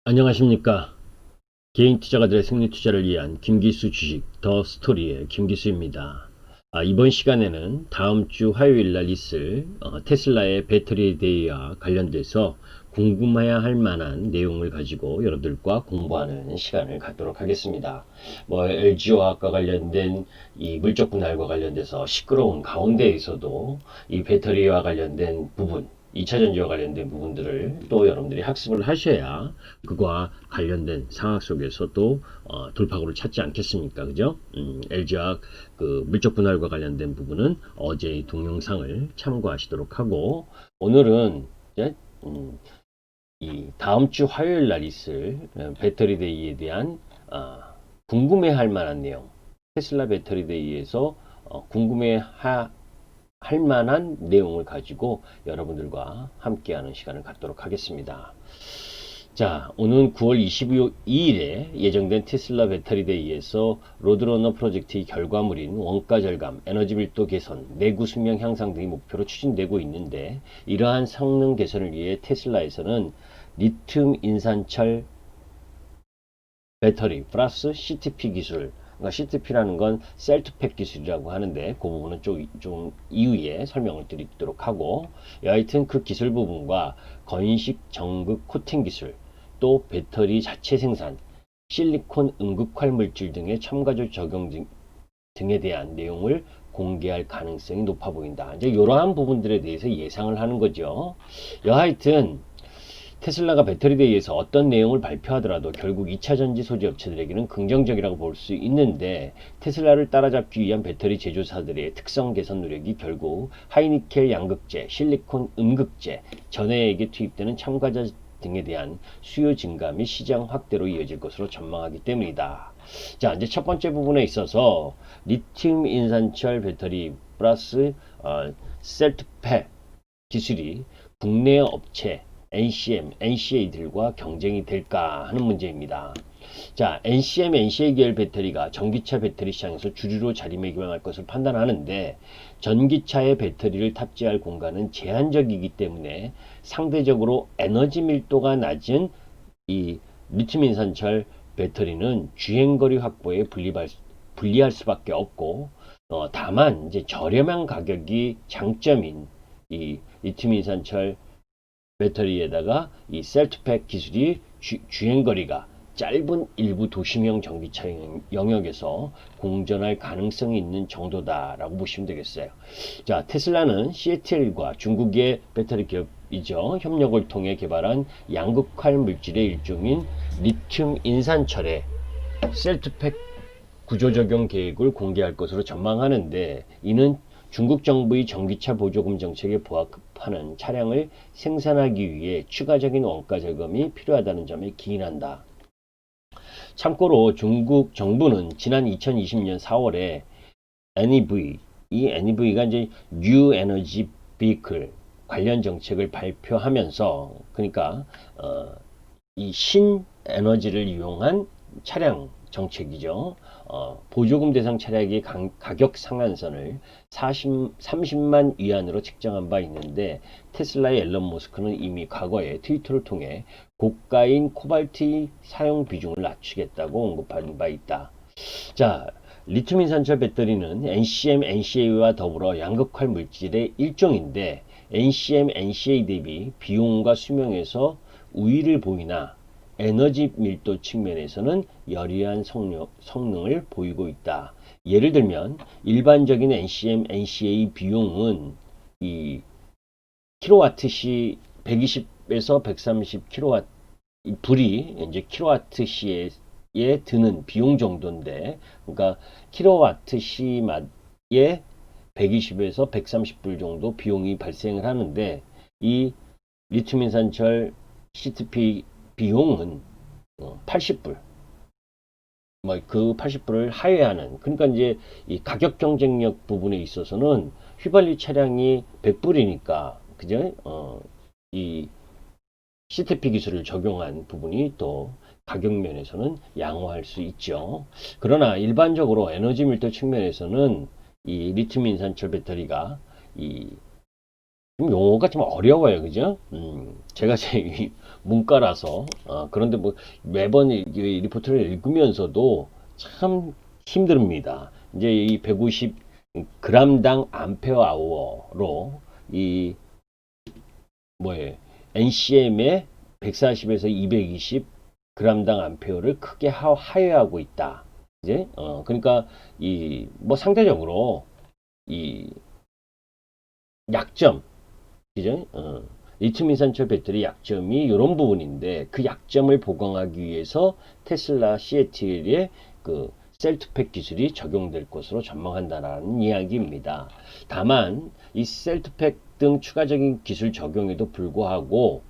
안녕하십니까. 개인 투자가들의 승리 투자를 위한 김기수 주식 더 스토리의 김기수입니다. 이번 시간에는 다음 주 화요일 날 있을 테슬라의 배터리 데이와 관련돼서 궁금해야 할 만한 내용을 가지고 여러분들과 공부하는 시간을 갖도록 하겠습니다. LG화학과 관련된 이 물적 분할과 관련돼서 시끄러운 가운데에서도 이 배터리와 관련된 부분 2차전지와 관련된 부분들을 또 여러분들이 학습을 하셔야 그와 관련된 상황 속에서 또 돌파구를 찾지 않겠습니까? 그죠? LG화학 그 물적 분할과 관련된 부분은 어제의 동영상을 참고하시도록 하고 오늘은 이제 이 다음 주 화요일 날 있을 배터리 데이에 대한 궁금해할 만한 내용 테슬라 배터리 데이에서 궁금해할 만한 내용을 가지고 여러분들과 함께하는 시간을 갖도록 하겠습니다. 자, 오늘은 9월 22일에 예정된 테슬라 배터리 데이에서 로드러너 프로젝트의 결과물인 원가 절감, 에너지 밀도 개선, 내구 수명 향상 등이 목표로 추진되고 있는데 이러한 성능 개선을 위해 테슬라에서는 리튬 인산철 배터리 플러스 CTP 기술, 그러니까 CTP라는 건 셀투팩 기술이라고 하는데 그 부분은 좀 이후에 설명을 드리도록 하고 여하튼 그 기술 부분과 건식 정극 코팅 기술 또 배터리 자체 생산 실리콘 응급활 물질 등의 첨가적 적용 등에 대한 내용을 공개할 가능성이 높아 보인다. 이제 이러한 부분들에 대해서 예상을 하는 거죠. 여하튼 테슬라가 배터리 데이에서 어떤 내용을 발표하더라도 결국 2차전지 소재 업체들에게는 긍정적이라고 볼 수 있는데 테슬라를 따라잡기 위한 배터리 제조사들의 특성 개선 노력이 결국 하이니켈 양극재, 실리콘 음극재, 전해에게 투입되는 첨가자 등에 대한 수요 증가 및 시장 확대로 이어질 것으로 전망하기 때문이다. 자, 이제 첫 번째 부분에 있어서 리튬 인산철 배터리 플러스 셀트팩 기술이 국내 업체 NCM, NCA들과 경쟁이 될까 하는 문제입니다. 자, NCM, NCA 계열 배터리가 전기차 배터리 시장에서 주류로 자리매김할 것을 판단하는데 전기차의 배터리를 탑재할 공간은 제한적이기 때문에 상대적으로 에너지 밀도가 낮은 이 리튬 인산철 배터리는 주행거리 확보에 불리할 수밖에 없고 다만 이제 저렴한 가격이 장점인 이 리튬 인산철 배터리에다가 이 셀트팩 기술이 주행거리가 짧은 일부 도시명 전기차 영역에서 공전할 가능성이 있는 정도다라고 보시면 되겠어요. 자, 테슬라는 CATL과 중국의 배터리 기업이죠. 협력을 통해 개발한 양극활 물질의 일종인 리튬 인산철의 셀트팩 구조 적용 계획을 공개할 것으로 전망하는데 이는 중국 정부의 전기차 보조금 정책에 부합하는 차량을 생산하기 위해 추가적인 원가 절감이 필요하다는 점에 기인한다. 참고로 중국 정부는 지난 2020년 4월에 NEV, 이 NEV가 이제 New Energy Vehicle 관련 정책을 발표하면서 그러니까 이 신에너지를 이용한 차량 정책이죠. 보조금 대상 차량의 가격 상한선을 30만 위안으로 책정한 바 있는데 테슬라의 앨런 머스크는 이미 과거에 트위터를 통해 고가인 코발트 사용 비중을 낮추겠다고 언급한 바 있다. 자, 리튬 인산철 배터리는 NCM, NCA와 더불어 양극활 물질의 일종인데 NCM, NCA 대비 비용과 수명에서 우위를 보이나 에너지 밀도 측면에서는 열이한 성능을 보이고 있다. 예를 들면 일반적인 NCM, NCA 비용은 이 킬로와트시 120에서 130 킬로와트 불이 이제 킬로와트시에 드는 비용 정도인데 그러니까 킬로와트시에 120에서 130불 정도 비용이 발생을 하는데 이 리튬 인산철 CTP 비용은 80불. 그 80불을 하회하는. 그러니까 이제 이 가격 경쟁력 부분에 있어서는 휘발유 차량이 100불이니까 그죠? 이 CTP 기술을 적용한 부분이 또 가격 면에서는 양호할 수 있죠. 그러나 일반적으로 에너지 밀도 측면에서는 이 리튬 인산철 배터리가 이 좀 용어가 좀 어려워요. 그죠? 제가 제 문과라서 그런데 뭐 매번 이 리포트를 읽으면서도 참 힘듭니다. 이제 이 150g당 암페어 아워로 이 뭐예요? NCM의 140에서 220g당 암페어를 크게 하회하고 있다. 이제 그러니까 이 뭐 상대적으로 이 약점, 그죠? 리튬 인산철 배터리 약점이 이런 부분인데 그 약점을 보강하기 위해서 테슬라 CATL의 그 셀투팩 기술이 적용될 것으로 전망한다라는 이야기입니다. 다만 이 셀투팩 등 추가적인 기술 적용에도 불구하고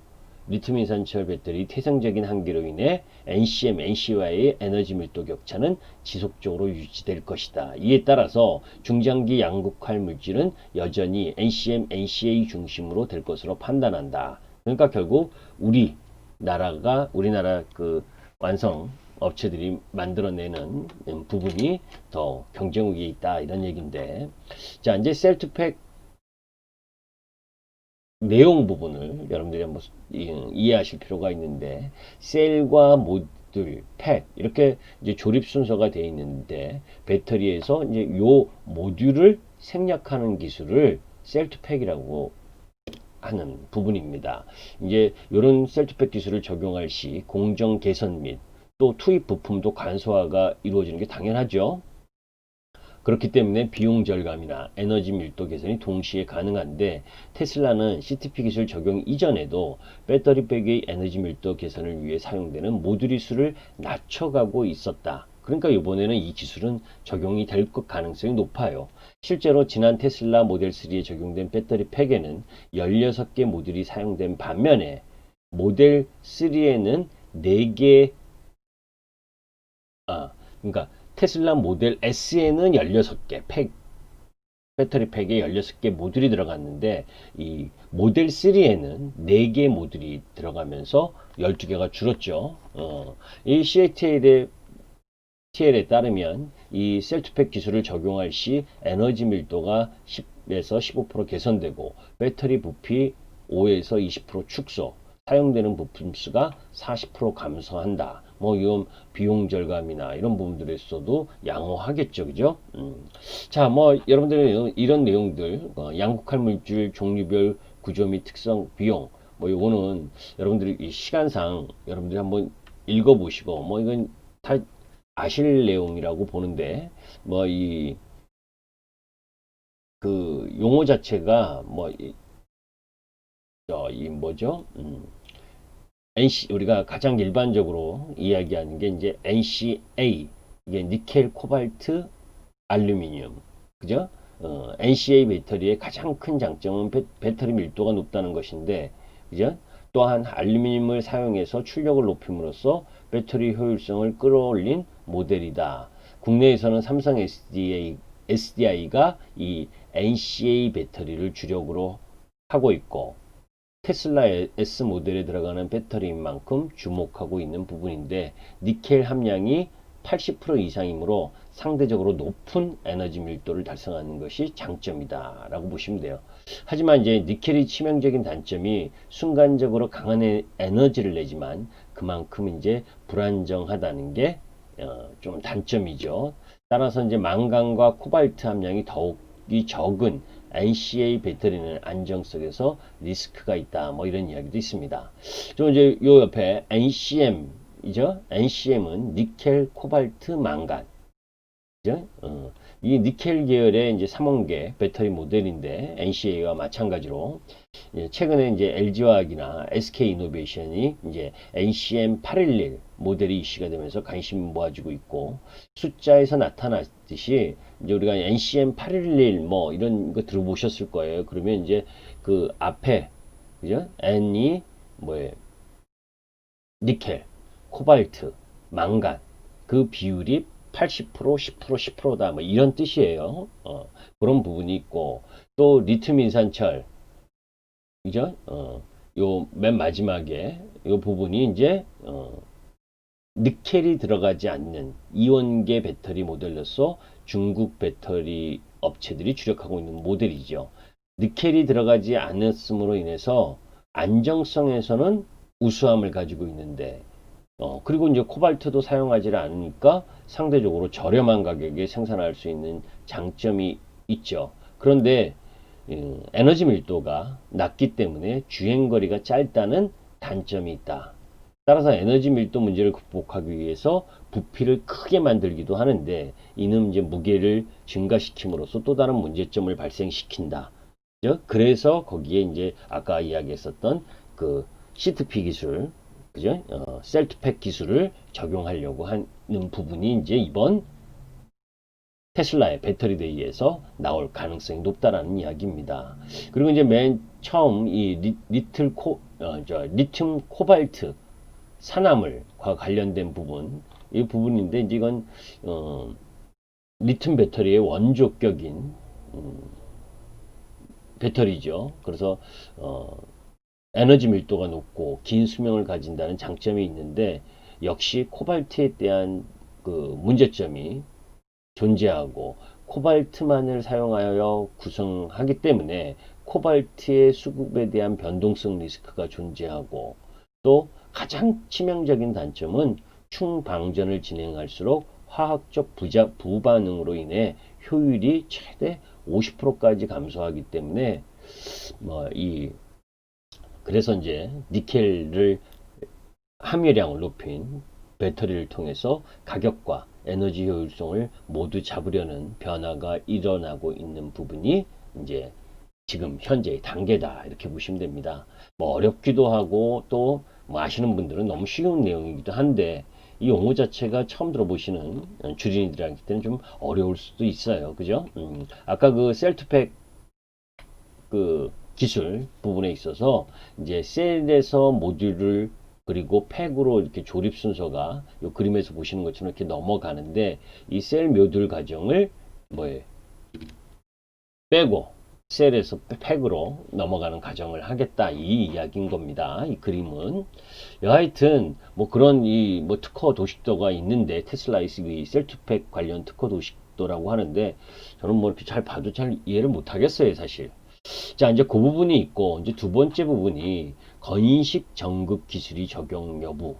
리튬 인산철 배터리 태생적인 한계로 인해 NCM, NC와의 에너지 밀도 격차는 지속적으로 유지될 것이다. 이에 따라서 중장기 양극화 물질은 여전히 NCM, NCA 중심으로 될 것으로 판단한다. 그러니까 결국 우리나라 그 완성 업체들이 만들어내는 부분이 더 경쟁력이 있다 이런 얘기인데, 자 이제 셀투팩 내용 부분을 여러분들이 한번 이해하실 필요가 있는데, 셀과 모듈, 팩 이렇게 이제 조립 순서가 되어 있는데 배터리에서 이제 요 모듈을 생략하는 기술을 셀투팩이라고 하는 부분입니다. 이제 이런 셀투팩 기술을 적용할 시 공정 개선 및 또 투입 부품도 간소화가 이루어지는 게 당연하죠. 그렇기 때문에 비용 절감이나 에너지 밀도 개선이 동시에 가능한데, 테슬라는 CTP 기술 적용 이전에도 배터리백의 에너지 밀도 개선을 위해 사용되는 모듈의 수를 낮춰가고 있었다. 그러니까 이번에는 이 기술은 적용이 될 것 가능성이 높아요. 실제로 지난 테슬라 모델 3에 적용된 배터리 팩에는 16개 모듈이 사용된 반면에 모델 3에는 4개, 그러니까 테슬라 모델 S에는 16개 배터리 팩에 16개 모듈이 들어갔는데 이 모델 3에는 4개 모듈이 들어가면서 12개가 줄었죠. 이 CATL에 따르면 이 셀투팩 기술을 적용할 시 에너지 밀도가 10에서 15% 개선되고 배터리 부피 5에서 20% 축소, 사용되는 부품 수가 40% 감소한다. 뭐 이런 비용 절감이나 이런 부분들에서도 양호하겠죠, 그죠? 자, 뭐 여러분들은 이런 내용들, 양극할 물질 종류별 구조 및 특성, 비용, 뭐 요거는 여러분들이 이 시간상 여러분들이 한번 읽어보시고 뭐 이건 다 아실 내용이라고 보는데, 뭐 그 용어 자체가 뭐 이 뭐죠? 우리가 가장 일반적으로 이야기하는 게 이제 NCA, 이게 니켈, 코발트, 알루미늄, 그죠? NCA 배터리의 가장 큰 장점은 배터리 밀도가 높다는 것인데, 그죠? 또한 알루미늄을 사용해서 출력을 높임으로써 배터리 효율성을 끌어올린 모델이다. 국내에서는 삼성 SDI가 이 NCA 배터리를 주력으로 하고 있고, 테슬라 S 모델에 들어가는 배터리인 만큼 주목하고 있는 부분인데, 니켈 함량이 80% 이상이므로 상대적으로 높은 에너지 밀도를 달성하는 것이 장점이다 라고 보시면 돼요. 하지만 이제 니켈이 치명적인 단점이 순간적으로 강한 에너지를 내지만 그만큼 이제 불안정하다는 게 좀 단점이죠. 따라서 이제 망간과 코발트 함량이 더욱이 적은 NCA 배터리는 안정성에서 리스크가 있다. 뭐 이런 이야기도 있습니다. 저 이제 요 옆에 NCM이죠. NCM은 니켈, 코발트, 망간. 그죠? 이 니켈 계열의 이제 3원계 배터리 모델인데 NCA와 마찬가지로 최근에 이제 LG화학이나 SK이노베이션이 이제 NCM 811 모델이 이슈가 되면서 관심 모아지고 있고, 숫자에서 나타났듯이 이제 우리가 NCM 811 뭐 이런 거 들어보셨을 거예요. 그러면 이제 그 앞에 그죠? N이 뭐예요? 니켈, 코발트, 망간 그 비율이 80%, 10%, 10%다. 뭐 이런 뜻이에요. 그런 부분이 있고, 또 리튬 인산철, 그죠? 요 맨 마지막에 요 부분이 이제 니켈이 들어가지 않는 이원계 배터리 모델로서 중국 배터리 업체들이 주력하고 있는 모델이죠. 니켈이 들어가지 않았음으로 인해서 안정성에서는 우수함을 가지고 있는데, 그리고 이제 코발트도 사용하지 않으니까 상대적으로 저렴한 가격에 생산할 수 있는 장점이 있죠. 그런데 에너지 밀도가 낮기 때문에 주행거리가 짧다는 단점이 있다. 따라서 에너지 밀도 문제를 극복하기 위해서 부피를 크게 만들기도 하는데, 이는 이제 무게를 증가시킴으로써 또 다른 문제점을 발생시킨다. 그래서 거기에 이제 아까 이야기했었던 그 CTP 기술, 그죠? 셀트팩 기술을 적용하려고 하는 부분이 이제 이번 테슬라의 배터리 데이에서 나올 가능성이 높다라는 이야기입니다. 그리고 이제 맨 처음 이 리튬 코발트 산화물과 관련된 부분, 이 부분인데 이제 이건 리튬 배터리의 원조격인 배터리죠. 그래서 에너지 밀도가 높고 긴 수명을 가진다는 장점이 있는데, 역시 코발트에 대한 그 문제점이 존재하고, 코발트만을 사용하여 구성하기 때문에 코발트의 수급에 대한 변동성 리스크가 존재하고, 또 가장 치명적인 단점은 충방전을 진행할수록 화학적 부반응으로 인해 효율이 최대 50%까지 감소하기 때문에 그래서 이제 니켈을 함유량을 높인 배터리를 통해서 가격과 에너지 효율성을 모두 잡으려는 변화가 일어나고 있는 부분이 이제 지금 현재의 단계다, 이렇게 보시면 됩니다. 어렵기도 하고 또 아시는 분들은 너무 쉬운 내용이기도 한데, 이 용어 자체가 처음 들어보시는 주린이들한테는 좀 어려울 수도 있어요. 그죠? 아까 그 셀트팩 그 기술 부분에 있어서 이제 셀에서 모듈을 그리고 팩으로 이렇게 조립 순서가 이 그림에서 보시는 것처럼 이렇게 넘어가는데, 이 셀 모듈 과정을 뭐에 빼고 셀에서 팩으로 넘어가는 과정을 하겠다, 이 이야기인 겁니다. 이 그림은 여하튼 그런 특허 도식도가 있는데, 테슬라의 이 셀투팩 관련 특허 도식도라고 하는데, 저는 이렇게 잘 봐도 잘 이해를 못 하겠어요, 사실. 자, 이제 그 부분이 있고, 이제 두 번째 부분이 건식 전극 기술이 적용 여부.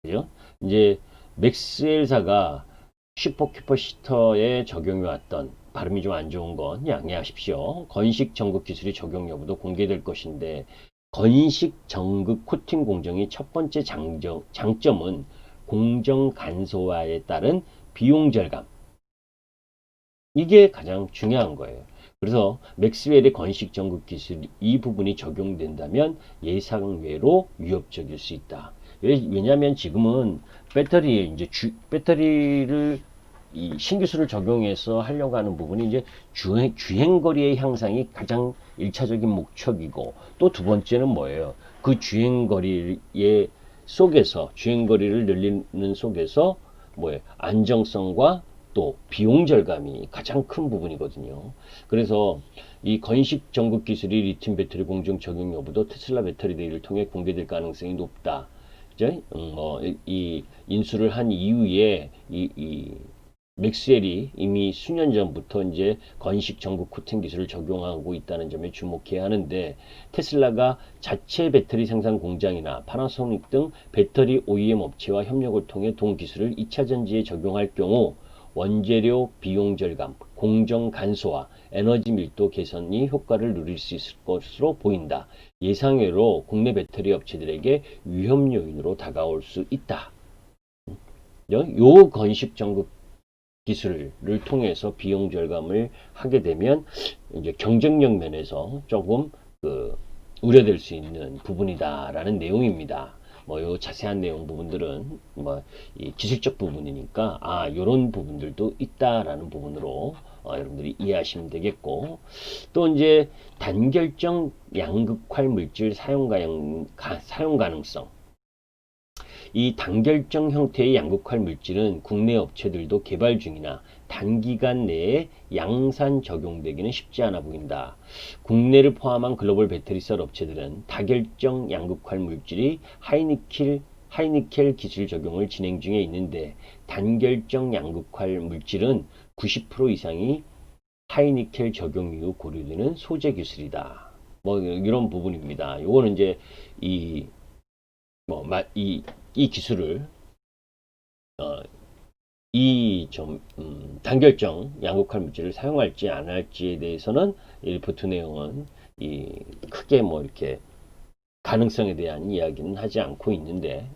그죠? 이제 맥스웰사가 슈퍼캐퍼시터에 적용해 왔던, 발음이 좀 안 좋은 건 양해하십시오. 건식 전극 기술이 적용 여부도 공개될 것인데, 건식 전극 코팅 공정의 첫 번째 장점은 공정 간소화에 따른 비용 절감. 이게 가장 중요한 거예요. 그래서 맥스웰의 건식 전극 기술 이 부분이 적용된다면 예상외로 위협적일 수 있다. 왜냐하면 지금은 배터리를 이 신기술을 적용해서 하려고 하는 부분이 이제 주행거리의 향상이 가장 1차적인 목적이고, 또 두 번째는 뭐예요? 그 주행거리의 속에서, 주행거리를 늘리는 속에서 안정성과 또 비용 절감이 가장 큰 부분이거든요. 그래서 이 건식 전극 기술이 리튬 배터리 공정 적용 여부도 테슬라 배터리 데이를 통해 공개될 가능성이 높다. 이 인수를 한 이후에 이 맥스웰이 이미 수년 전부터 이제 건식 전극 코팅 기술을 적용하고 있다는 점에 주목해야 하는데, 테슬라가 자체 배터리 생산 공장이나 파나소닉 등 배터리 OEM 업체와 협력을 통해 동 기술을 2차 전지에 적용할 경우 원재료 비용 절감, 공정 간소화, 에너지 밀도 개선이 효과를 누릴 수 있을 것으로 보인다. 예상외로 국내 배터리 업체들에게 위험 요인으로 다가올 수 있다. 요 건식 전극 기술을 통해서 비용 절감을 하게 되면 이제 경쟁력 면에서 조금 우려될 수 있는 부분이다라는 내용입니다. 요 자세한 내용 부분들은 이 기술적 부분이니까 요런 부분들도 있다라는 부분으로 여러분들이 이해하시면 되겠고, 또 이제 단결정 양극활 물질 사용 가능성. 이 단결정 형태의 양극활 물질은 국내 업체들도 개발 중이나 단기간 내에 양산 적용되기는 쉽지 않아 보인다. 국내를 포함한 글로벌 배터리셀 업체들은 다결정 양극활 물질이 하이니켈 기술 적용을 진행 중에 있는데, 단결정 양극활 물질은 90% 이상이 하이니켈 적용 이후 고려되는 소재 기술이다. 이런 부분입니다. 요거는 이제 이 기술을 이 좀 단결정 양극화 물질을 사용할지 안 할지에 대해서는 이 리포트 내용은 크게 이렇게 가능성에 대한 이야기는 하지 않고 있는데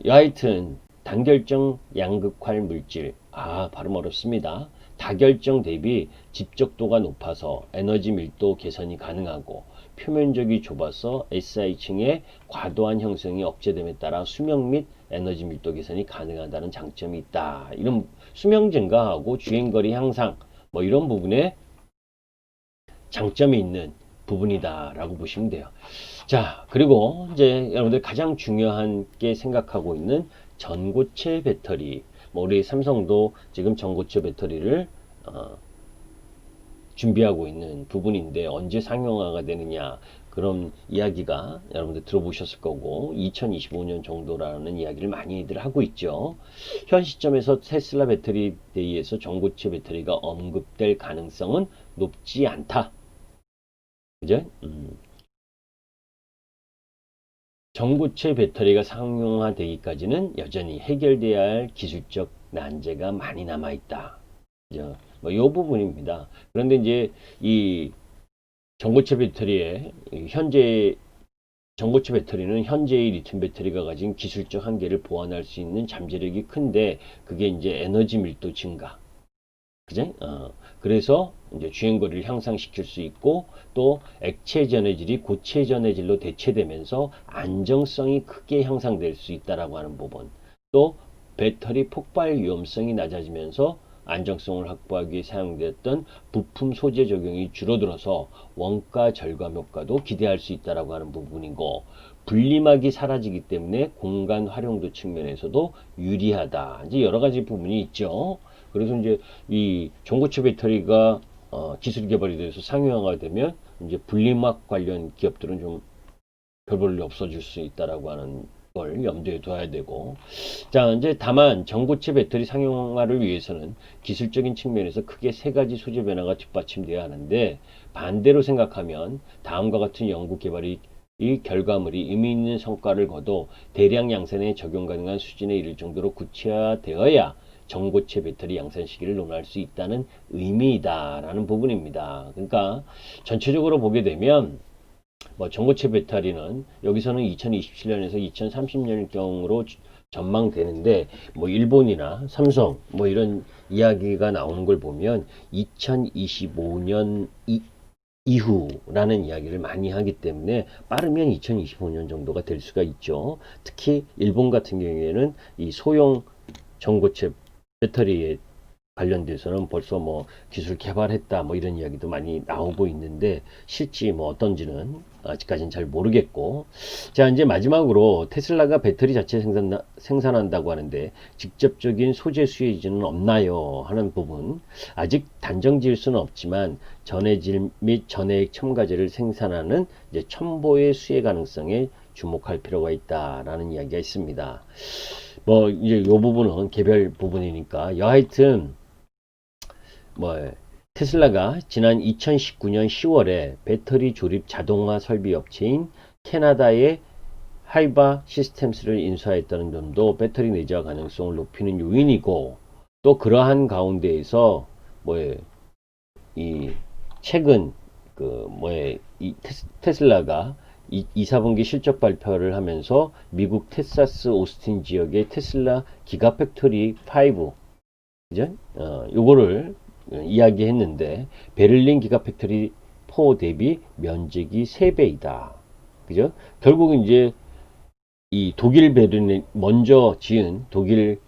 여하튼 단결정 양극활 물질 발음 어렵습니다. 다결정 대비 집적도가 높아서 에너지 밀도 개선이 가능하고 표면적이 좁아서 SI층의 과도한 형성이 억제됨에 따라 수명 및 에너지 밀도 개선이 가능하다는 장점이 있다. 이런 수명 증가하고 주행거리 향상 이런 부분에 장점이 있는 부분이다 라고 보시면 돼요. 자, 그리고 이제 여러분들 가장 중요한 게 생각하고 있는 전고체 배터리. 우리 삼성도 지금 전고체 배터리를 준비하고 있는 부분인데 언제 상용화가 되느냐, 그런 이야기가 여러분들 들어보셨을 거고 2025년 정도라는 이야기를 많이들 하고 있죠. 현 시점에서 테슬라 배터리 데이에서 전고체 배터리가 언급될 가능성은 높지 않다. 그죠? 전고체 배터리가 상용화되기까지는 여전히 해결돼야 할 기술적 난제가 많이 남아있다. 그죠? 이 부분입니다. 그런데 이제 이 전고체 배터리의 전고체 배터리는 현재의 리튬 배터리가 가진 기술적 한계를 보완할 수 있는 잠재력이 큰데 그게 이제 에너지 밀도 증가. 그죠? 그래서 이제 주행거리를 향상시킬 수 있고 또 액체 전해질이 고체 전해질로 대체되면서 안정성이 크게 향상될 수 있다라고 하는 부분. 또 배터리 폭발 위험성이 낮아지면서 안정성을 확보하기 위해 사용되었던 부품 소재 적용이 줄어들어서 원가 절감 효과도 기대할 수 있다라고 하는 부분이고 분리막이 사라지기 때문에 공간 활용도 측면에서도 유리하다. 이제 여러 가지 부분이 있죠. 그래서 이제 이 전고체 배터리가 기술 개발이 돼서 상용화가 되면 이제 분리막 관련 기업들은 좀 별 볼 일 없어질 수 있다라고 하는 걸 염두에 둬야 되고, 자 이제 다만 전고체 배터리 상용화를 위해서는 기술적인 측면에서 크게 세 가지 소재 변화가 뒷받침돼야 하는데 반대로 생각하면 다음과 같은 연구 개발이 이 결과물이 의미 있는 성과를 거둬 대량 양산에 적용 가능한 수준에 이를 정도로 구체화되어야 전고체 배터리 양산 시기를 논할 수 있다는 의미이다라는 부분입니다. 그러니까 전체적으로 보게 되면 전고체 배터리는 여기서는 2027년에서 2030년경으로 전망되는데 일본이나 삼성 이런 이야기가 나오는 걸 보면 2025년 이후라는 이야기를 많이 하기 때문에 빠르면 2025년 정도가 될 수가 있죠. 특히 일본 같은 경우에는 이 소형 전고체 배터리에 관련돼서는 벌써 기술 개발했다 이런 이야기도 많이 나오고 있는데 실제 어떤지는 아직까지는 잘 모르겠고, 자 이제 마지막으로 테슬라가 배터리 자체 생산한다고 하는데 직접적인 소재 수혜지는 없나요 하는 부분. 아직 단정 지을 수는 없지만 전해질 및 전해액 첨가제를 생산하는 이제 첨보의 수혜 가능성에 주목할 필요가 있다라는 이야기가 있습니다. 이제 이 부분은 개별 부분이니까 여하튼 테슬라가 지난 2019년 10월에 배터리 조립 자동화 설비 업체인 캐나다의 하이바 시스템스를 인수하였다는 점도 배터리 내재화 가능성을 높이는 요인이고, 또 그러한 가운데에서 이 최근 이 테슬라가 2, 4분기 실적 발표를 하면서 미국 텍사스 오스틴 지역의 테슬라 기가팩토리 5, 그죠? 요거를 이야기했는데 베를린 기가팩토리 4 대비 면적이 3배이다. 그죠? 결국은 이제 이 독일 베를린 먼저 지은 독일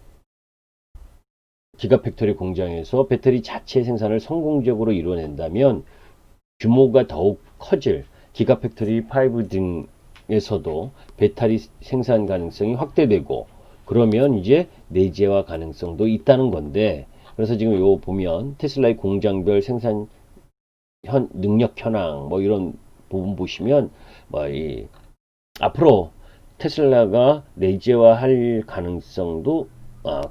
기가팩토리 공장에서 배터리 자체 생산을 성공적으로 이뤄낸다면 규모가 더욱 커질 기가팩토리 5 등에서도 배터리 생산 가능성이 확대되고 그러면 이제 내재화 가능성도 있다는 건데, 그래서 지금 요 보면 테슬라의 공장별 생산 능력 현황 이런 부분 보시면 앞으로 테슬라가 내재화할 가능성도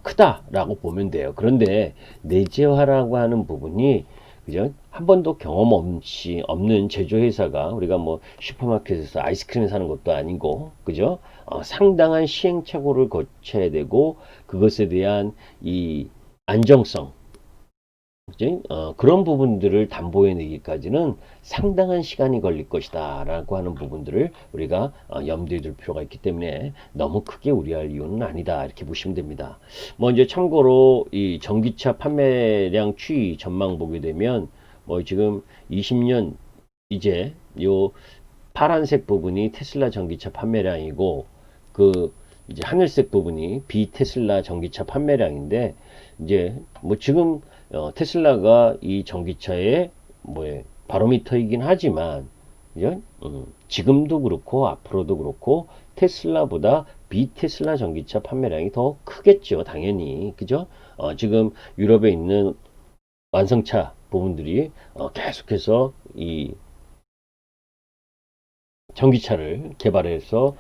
크다라고 보면 돼요. 그런데 내재화라고 하는 부분이 그죠? 한 번도 경험 없이 없는 제조회사가 우리가 뭐 슈퍼마켓에서 아이스크림 사는 것도 아니고, 그죠? 상당한 시행착오를 거쳐야 되고, 그것에 대한 이 안정성, 그지? 그런 부분들을 담보해 내기까지는 상당한 시간이 걸릴 것이다 라고 하는 부분들을 우리가 염두에 둘 필요가 있기 때문에 너무 크게 우려할 이유는 아니다 이렇게 보시면 됩니다. 뭐 이제 참고로 이 전기차 판매량 추이 전망 보게 되면 뭐 지금 20년 이제 요 파란색 부분이 테슬라 전기차 판매량이고, 그 이제 하늘색 부분이 비테슬라 전기차 판매량인데, 이제 뭐 지금 테슬라가 이 전기차의 뭐 바로미터이긴 하지만, 그죠? 지금도 그렇고 앞으로도 그렇고 테슬라보다 비테슬라 전기차 판매량이 더 크겠죠, 당연히. 그죠? 지금 유럽에 있는 완성차 부분들이 계속해서 이 전기차를 개발해서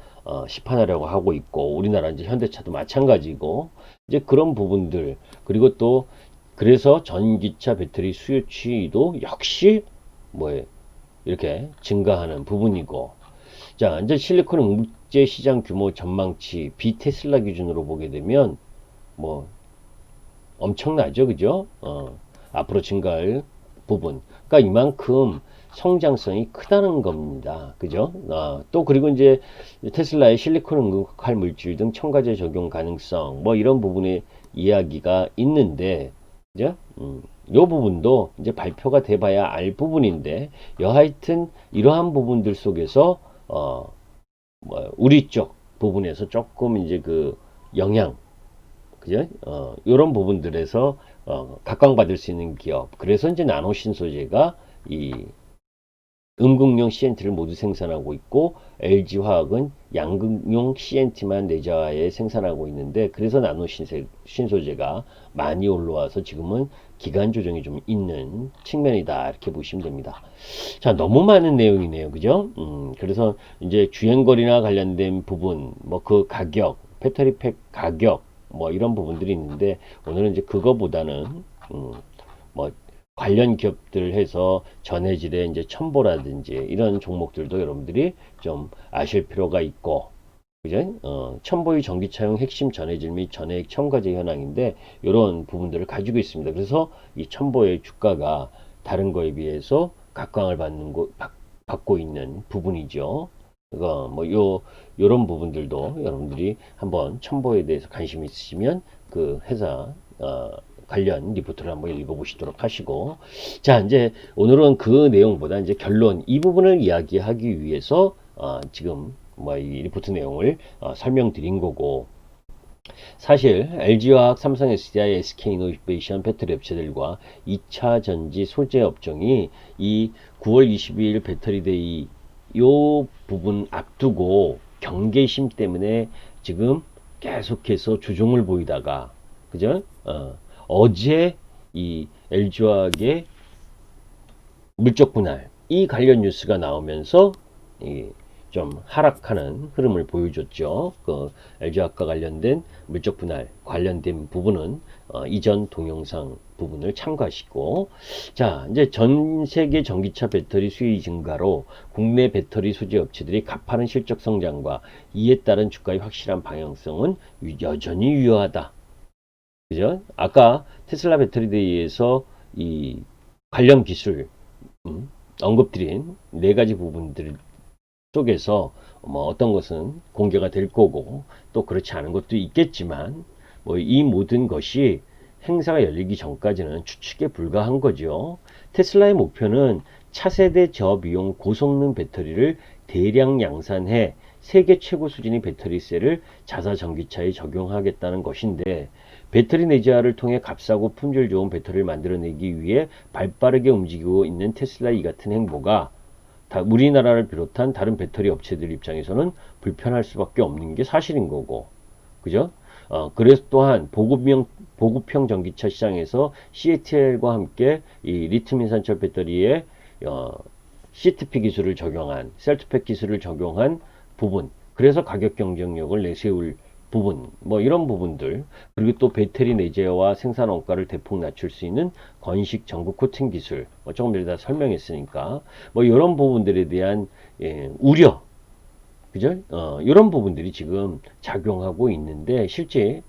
시판하려고 하고 있고, 우리나라 이제 현대차도 마찬가지고, 이제 그런 부분들, 그리고 또 그래서 전기차 배터리 수요 추이도 역시 뭐에 이렇게 증가하는 부분이고, 자 이제 실리콘 응급제 시장 규모 전망치 비테슬라 기준으로 보게 되면 뭐 엄청나죠, 그죠? 앞으로 증가할 부분, 그러니까 이만큼 성장성이 크다는 겁니다. 그죠? 또 그리고 이제 테슬라의 실리콘 응급할 물질 등 첨가제 적용 가능성 뭐 이런 부분의 이야기가 있는데, 그죠? 요 부분도 이제 발표가 돼봐야 알 부분인데, 여하튼 이러한 부분들 속에서 뭐 우리 쪽 부분에서 조금 이제 그 영향, 그죠? 요런 부분들에서 각광받을 수 있는 기업, 그래서 이제 나노 신소재가 이 음극용 CNT를 모두 생산하고 있고, LG화학은 양극용 CNT만 내자에 생산하고 있는데, 그래서 나노 신소재가 많이 올라와서 지금은 기간 조정이 좀 있는 측면이다 이렇게 보시면 됩니다. 자, 너무 많은 내용이네요, 그죠? 그래서 이제 주행거리나 관련된 부분, 뭐 그 가격, 배터리팩 가격, 뭐 이런 부분들이 있는데, 오늘은 이제 그거보다는 뭐 관련 기업들 해서 전해질의 이제 첨보라든지 이런 종목들도 여러분들이 좀 아실 필요가 있고, 그죠? 첨보의 전기차용 핵심 전해질 및 전해액 첨가제 현황인데, 이런 부분들을 가지고 있습니다. 그래서 이 첨보의 주가가 다른 거에 비해서 각광을 받고 있는 부분이죠. 뭐 요런 부분들도 여러분들이 한번 첨보에 대해서 관심 있으시면 그 회사 관련 리포트를 한번 읽어보시도록 하시고, 자 이제 오늘은 그 내용보다 이제 결론 이 부분을 이야기하기 위해서 지금 뭐 이 리포트 내용을 설명드린 거고, 사실 LG화학, 삼성 SDI, SK이노베이션 배터리 업체들과 2차 전지 소재 업종이 이 9월 22일 배터리데이 요 부분 앞두고 경계심 때문에 지금 계속해서 조정을 보이다가, 그죠? 어제 이 LG화학의 물적 분할 이 관련 뉴스가 나오면서 좀 하락하는 흐름을 보여줬죠. 그 LG화학과 관련된 물적 분할 관련된 부분은 이전 동영상 부분을 참고하시고, 자 이제 전 세계 전기차 배터리 수요 증가로 국내 배터리 소재 업체들이 가파른 실적 성장과 이에 따른 주가의 확실한 방향성은 여전히 유효하다. 그죠? 아까 테슬라 배터리데이에서 이 관련 기술 언급드린 네 가지 부분들 속에서 뭐 어떤 것은 공개가 될 거고, 또 그렇지 않은 것도 있겠지만, 뭐 이 모든 것이 행사가 열리기 전까지는 추측에 불과한 거죠. 테슬라의 목표는 차세대 저비용 고성능 배터리를 대량 양산해 세계 최고 수준의 배터리셀을 자사 전기차에 적용하겠다는 것인데, 배터리 내재화를 통해 값싸고 품질 좋은 배터리를 만들어내기 위해 발빠르게 움직이고 있는 테슬라 이 같은 행보가 우리나라를 비롯한 다른 배터리 업체들 입장에서는 불편할 수밖에 없는 게 사실인 거고, 그죠? 그래서 또한 보급형 전기차 시장에서 CATL과 함께 이 리튬 인산철 배터리에 CTP 기술을 적용한 셀트팩 기술을 적용한 부분, 그래서 가격 경쟁력을 내세울 부분, 뭐 이런 부분들, 그리고 또 배터리 내재와 생산 원가를 대폭 낮출 수 있는 건식 전구 코팅 기술, 뭐 조금 전에 다 설명했으니까 뭐 이런 부분들에 대한 우려, 그죠? 이런 부분들이 지금 작용하고 있는데 실제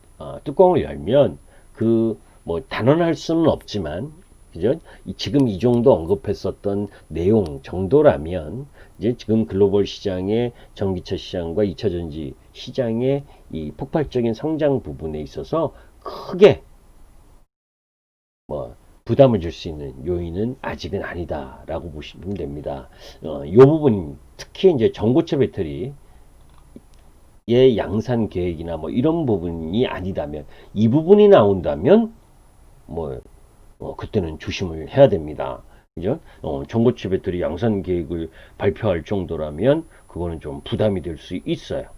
뚜껑을 열면 그 뭐 단언할 수는 없지만, 그죠? 지금 이 정도 언급했었던 내용 정도라면 이제 지금 글로벌 시장의 전기차 시장과 2차 전지 시장의 이 폭발적인 성장 부분에 있어서 크게 뭐 부담을 줄 수 있는 요인은 아직은 아니다라고 보시면 됩니다. 이 부분 특히 이제 전고체 배터리 의 양산 계획이나 뭐 이런 부분이 아니다면, 이 부분이 나온다면 뭐 그때는 조심을 해야 됩니다. 그죠? 전고체 배터리 양산 계획을 발표할 정도라면 그거는 좀 부담이 될 수 있어요.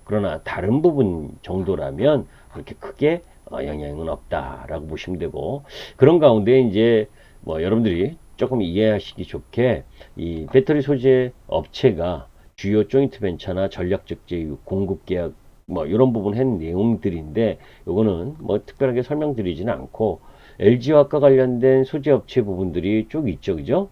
그러나 다른 부분 정도라면 그렇게 크게 영향은 없다라고 보시면 되고, 그런 가운데 이제 뭐 여러분들이 조금 이해하시기 좋게 이 배터리 소재 업체가 주요 조인트 벤처나 전략적 제휴, 공급 계약 뭐 이런 부분 한 내용들인데, 요거는 뭐 특별하게 설명드리지는 않고 LG화학과 관련된 소재 업체 부분들이 쭉 있죠, 그죠?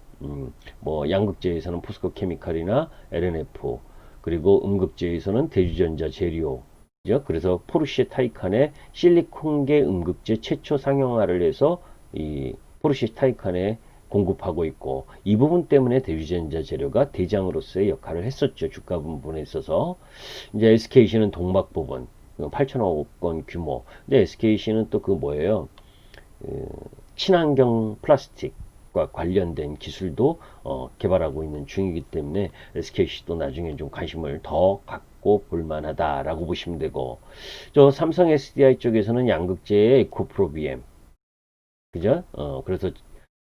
뭐 양극재에서는 포스코 케미칼이나 LNF, 그리고 음극재에서는 대주전자 재료, 그죠? 그래서 포르쉐 타이칸의 실리콘계 음극재 최초 상용화를 해서 이 포르쉐 타이칸에 공급하고 있고, 이 부분 때문에 대주전자 재료가 대장으로서의 역할을 했었죠. 주가 부분에 있어서. 이제 SKC는 동막 부분 8,000억 원 규모. 근데 SKC는 또 그 뭐예요? 친환경 플라스틱과 관련된 기술도 개발하고 있는 중이기 때문에 SKC도 나중에 좀 관심을 더 갖고 볼만하다라고 보시면 되고, 저 삼성 SDI 쪽에서는 양극재의 에코프로비엠, 그죠? 그래서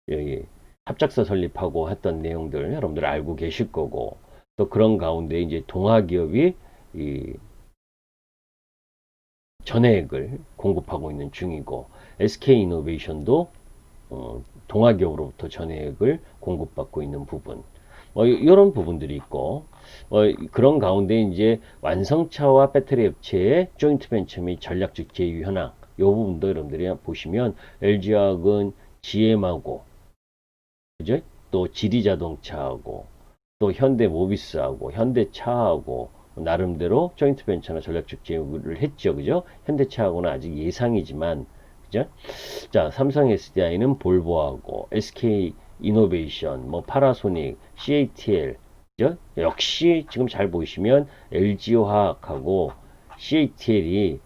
여기 합작사 설립하고 했던 내용들 여러분들 알고 계실 거고, 또 그런 가운데 이제 동아기업이 이 전해액을 공급하고 있는 중이고, SK이노베이션도 동아기업으로부터 전해액을 공급받고 있는 부분, 이런 부분들이 있고, 그런 가운데 이제 완성차와 배터리 업체의 조인트 벤처 및 전략적 제휴 현황, 이 부분도 여러분들이 보시면 LG화학은 GM하고, 그죠? 또 지리자동차하고, 또 현대모비스하고, 현대차하고 나름대로 조인트 벤처나 전략적 제휴를 했죠, 그죠? 현대차하고는 아직 예상이지만, 그죠? 자, 삼성 SDI는 볼보하고, SK 이노베이션, 뭐 파라소닉, CATL, 그죠? 역시 지금 잘 보시면 LG화학하고 CATL이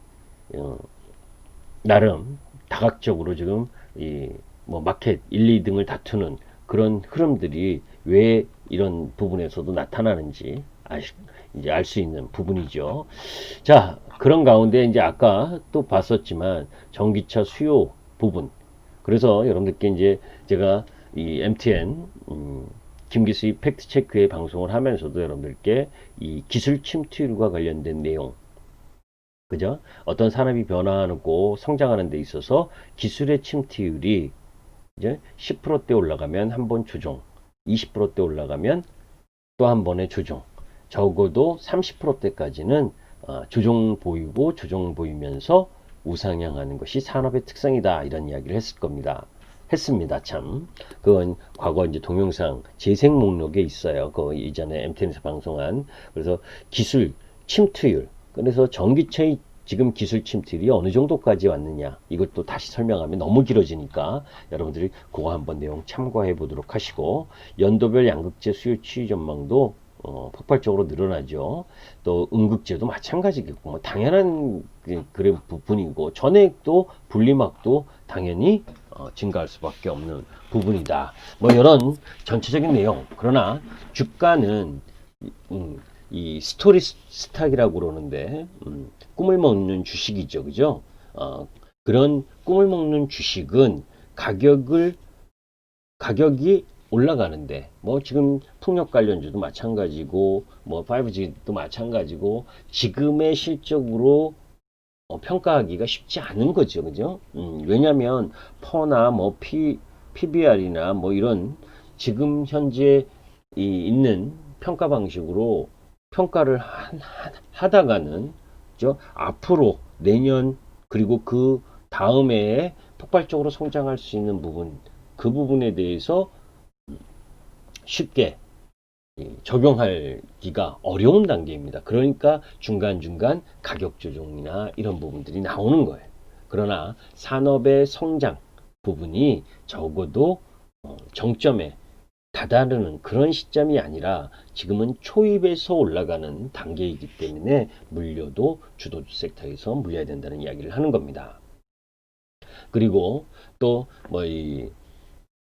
나름 다각적으로 지금 이 뭐 마켓 1, 2등을 다투는 그런 흐름들이 왜 이런 부분에서도 나타나는지 이제 알 수 있는 부분이죠. 자, 그런 가운데 이제 아까 또 봤었지만 전기차 수요 부분. 그래서 여러분들께 이제 제가 이 MTN 김기수의 팩트 체크의 방송을 하면서도 여러분들께 이 기술 침투율과 관련된 내용, 그죠? 어떤 산업이 변화하고 성장하는 데 있어서 기술의 침투율이 이제 10%대 올라가면 한 번 조정, 20%대 올라가면 또 한 번의 조정, 적어도 30%대까지는 조정 보이고 조정 보이면서 우상향하는 것이 산업의 특성이다, 이런 이야기를 했습니다. 참. 그건 과거 이제 동영상 재생 목록에 있어요. 그 이전에 MTN에서 방송한. 그래서 기술 침투율. 그래서 전기차의 지금 기술 침투율이 어느 정도까지 왔느냐, 이것도 다시 설명하면 너무 길어지니까 여러분들이 그거 한번 내용 참고해 보도록 하시고, 연도별 양극재 수요 추이 전망도 폭발적으로 늘어나죠. 또 음극재도 마찬가지겠고, 뭐 당연한 그런 부분이고, 전해액도 분리막도 당연히 증가할 수밖에 없는 부분이다. 뭐 이런 전체적인 내용. 그러나 주가는 이 스토리 스탁이라고 그러는데, 꿈을 먹는 주식이죠, 그죠? 그런 꿈을 먹는 주식은 가격이 올라가는데, 뭐 지금 풍력 관련주도 마찬가지고, 뭐 5G도 마찬가지고, 지금의 실적으로 평가하기가 쉽지 않은 거죠, 그죠? 왜냐면 퍼나 뭐 PBR이나 뭐 이런 지금 현재 있는 평가 방식으로 평가를 하다가는 앞으로 내년 그리고 그 다음 해에 폭발적으로 성장할 수 있는 부분, 그 부분에 대해서 쉽게 적용하기가 어려운 단계입니다. 그러니까 중간중간 가격 조정이나 이런 부분들이 나오는 거예요. 그러나 산업의 성장 부분이 적어도 정점에 다다르는 그런 시점이 아니라 지금은 초입에서 올라가는 단계이기 때문에 물려도 주도주 섹터에서 물려야 된다는 이야기를 하는 겁니다. 그리고 또 뭐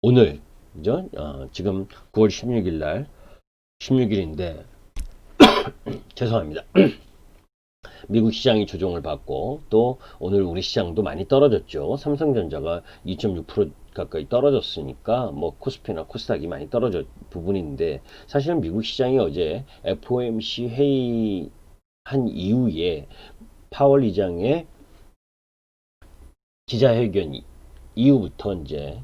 오늘 그죠? 지금 9월 16일 날 16일인데 죄송합니다. 미국 시장이 조정을 받고 또 오늘 우리 시장도 많이 떨어졌죠. 삼성전자가 2.6% 가까이 떨어졌으니까 뭐 코스피나 코스닥이 많이 떨어졌 부분인데 사실은 미국 시장이 어제 FOMC 회의 한 이후에 파월 의장의 기자회견 이후부터 이제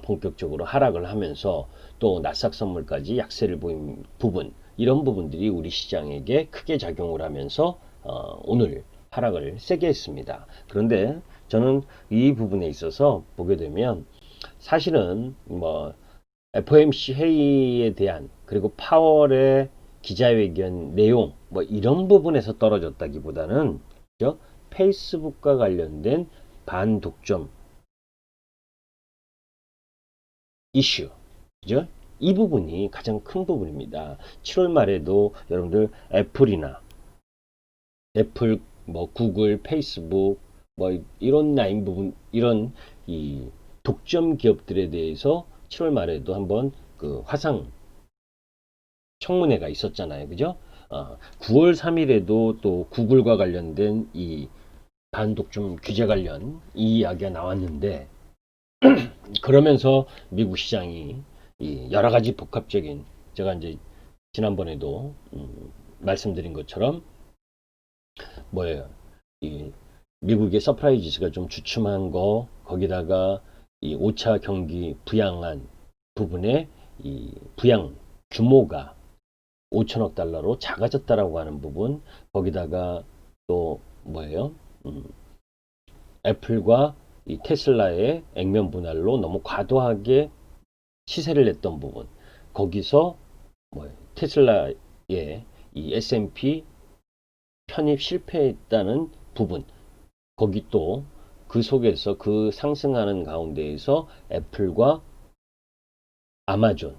본격적으로 하락을 하면서 또 나스닥 선물까지 약세를 보인 부분, 이런 부분들이 우리 시장에게 크게 작용을 하면서 오늘 하락을 세게 했습니다. 그런데 저는 이 부분에 있어서 보게 되면 사실은 뭐 FOMC 회의에 대한 그리고 파월의 기자회견 내용 뭐 이런 부분에서 떨어졌다기보다는 그죠? 페이스북과 관련된 반독점 이슈, 그죠? 이 부분이 가장 큰 부분입니다. 7월 말에도 여러분들 애플, 뭐 구글, 페이스북, 뭐 이런 라인 부분, 이런 이 독점 기업들에 대해서 7월 말에도 한번 그 화상 청문회가 있었잖아요, 그죠? 9월 3일에도 또 구글과 관련된 이 반독점 규제 관련 이 이야기가 나왔는데 그러면서 미국 시장이 이 여러 가지 복합적인 제가 이제 지난번에도 말씀드린 것처럼 뭐예요? 이 미국의 서프라이 지수가 좀 주춤한 거 거기다가 이 5차 경기 부양한 부분에 이 부양 규모가 5천억 달러로 작아졌다라고 하는 부분 거기다가 또 뭐예요? 애플과 이 테슬라의 액면 분할로 너무 과도하게 시세를 냈던 부분 거기서 뭐 테슬라의 이 S&P 편입 실패했다는 부분 거기 또 그 속에서 그 상승하는 가운데에서 애플과 아마존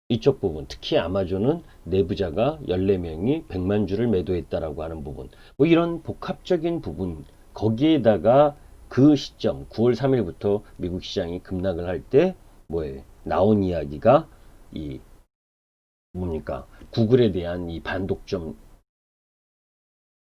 이쪽 부분 특히 아마존은 내부자가 14명이 100만 주를 매도했다라고 하는 부분 뭐 이런 복합적인 부분 거기에다가 그 시점 9월 3일부터 미국 시장이 급락을 할 때 뭐에 나온 이야기가 이 뭡니까 구글에 대한 이 반독점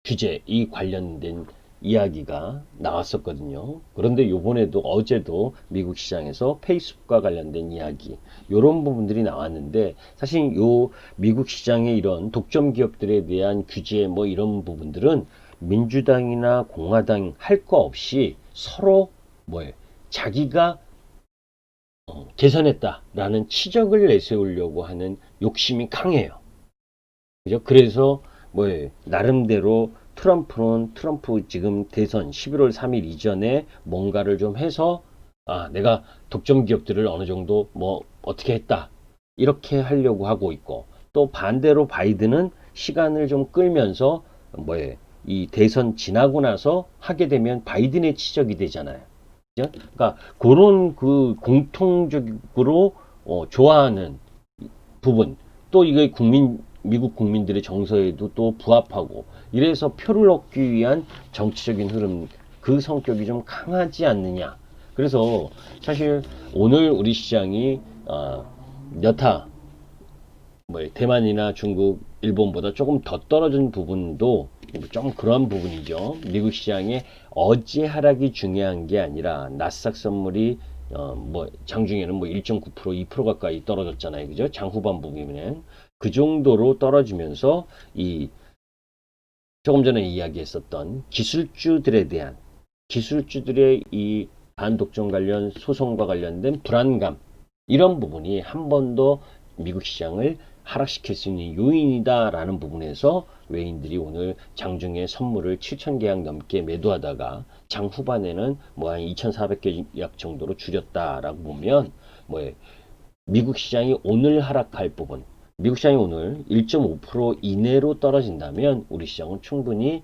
규제 이 관련된 이야기가 나왔었거든요. 그런데 요번에도 어제도 미국 시장에서 페이스북과 관련된 이야기 이런 부분들이 나왔는데 사실 요 미국 시장의 이런 독점 기업들에 대한 규제 뭐 이런 부분들은 민주당이나 공화당 할 거 없이 서로 뭐에 자기가 개선했다라는 치적을 내세우려고 하는 욕심이 강해요. 그죠? 그래서 뭐에 나름대로 트럼프 지금 대선 11월 3일 이전에 뭔가를 좀 해서 내가 독점 기업들을 어느 정도 뭐 어떻게 했다 이렇게 하려고 하고 있고 또 반대로 바이든은 시간을 좀 끌면서 뭐에 이 대선 지나고 나서 하게 되면 바이든의 치적이 되잖아요. 그죠? 그러니까 그런 그 공통적으로 좋아하는 부분 또 이게 미국 국민들의 정서에도 또 부합하고 이래서 표를 얻기 위한 정치적인 흐름 그 성격이 좀 강하지 않느냐. 그래서 사실 오늘 우리 시장이 여타 뭐 대만이나 중국, 일본보다 조금 더 떨어진 부분도 좀 그런 부분이죠. 미국 시장의 어제 하락이 중요한 게 아니라 나스닥 선물이 뭐 장중에는 뭐 1.9% 2% 가까이 떨어졌잖아요. 그죠? 장 후반부이면 그 정도로 떨어지면서 이 조금 전에 이야기했었던 기술주들에 대한 기술주들의 이 반독점 관련 소송과 관련된 불안감 이런 부분이 한 번 더 미국 시장을 하락시킬 수 있는 요인이다라는 부분에서 외인들이 오늘 장중에 선물을 7,000계약 넘게 매도하다가 장 후반에는 뭐 한 2,400계약 정도로 줄였다라고 보면 뭐 미국 시장이 오늘 하락할 부분, 미국 시장이 오늘 1.5% 이내로 떨어진다면 우리 시장은 충분히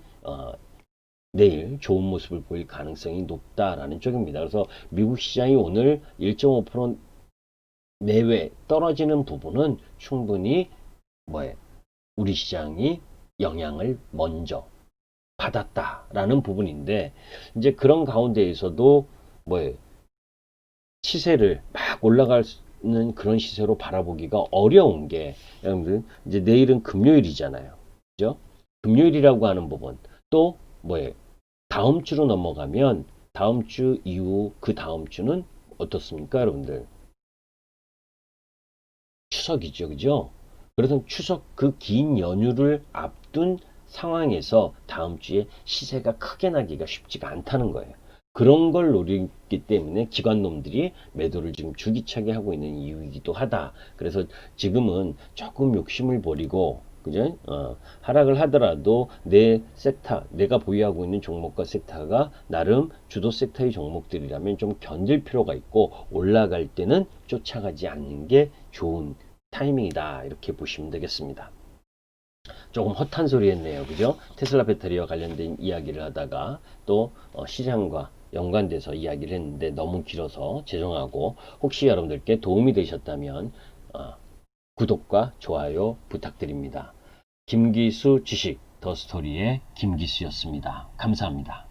내일 좋은 모습을 보일 가능성이 높다라는 쪽입니다. 그래서 미국 시장이 오늘 1.5% 내외 떨어지는 부분은 충분히 우리 시장이 영향을 먼저 받았다라는 부분인데, 이제 그런 가운데에서도 시세를 막 올라가는 그런 시세로 바라보기가 어려운 게, 여러분들 이제 내일은 금요일이잖아요. 그죠? 금요일이라고 하는 부분 또 다음 주로 넘어가면 다음 주 이후 그 다음 주는 어떻습니까, 여러분들? 추석이죠, 그죠? 그래서 추석 그 긴 연휴를 앞둔 상황에서 다음 주에 시세가 크게 나기가 쉽지가 않다는 거예요. 그런 걸 노리기 때문에 기관놈들이 매도를 지금 주기차게 하고 있는 이유이기도 하다. 그래서 지금은 조금 욕심을 버리고, 그죠? 하락을 하더라도 내 섹터, 내가 보유하고 있는 종목과 섹터가 나름 주도 섹터의 종목들이라면 좀 견딜 필요가 있고, 올라갈 때는 쫓아가지 않는 게 좋은 타이밍이다, 이렇게 보시면 되겠습니다. 조금 헛한 소리 했네요, 그죠? 테슬라 배터리와 관련된 이야기를 하다가 또 시장과 연관돼서 이야기를 했는데 너무 길어서 죄송하고, 혹시 여러분들께 도움이 되셨다면 구독과 좋아요 부탁드립니다. 김기수 주식 더스토리의 김기수였습니다. 감사합니다.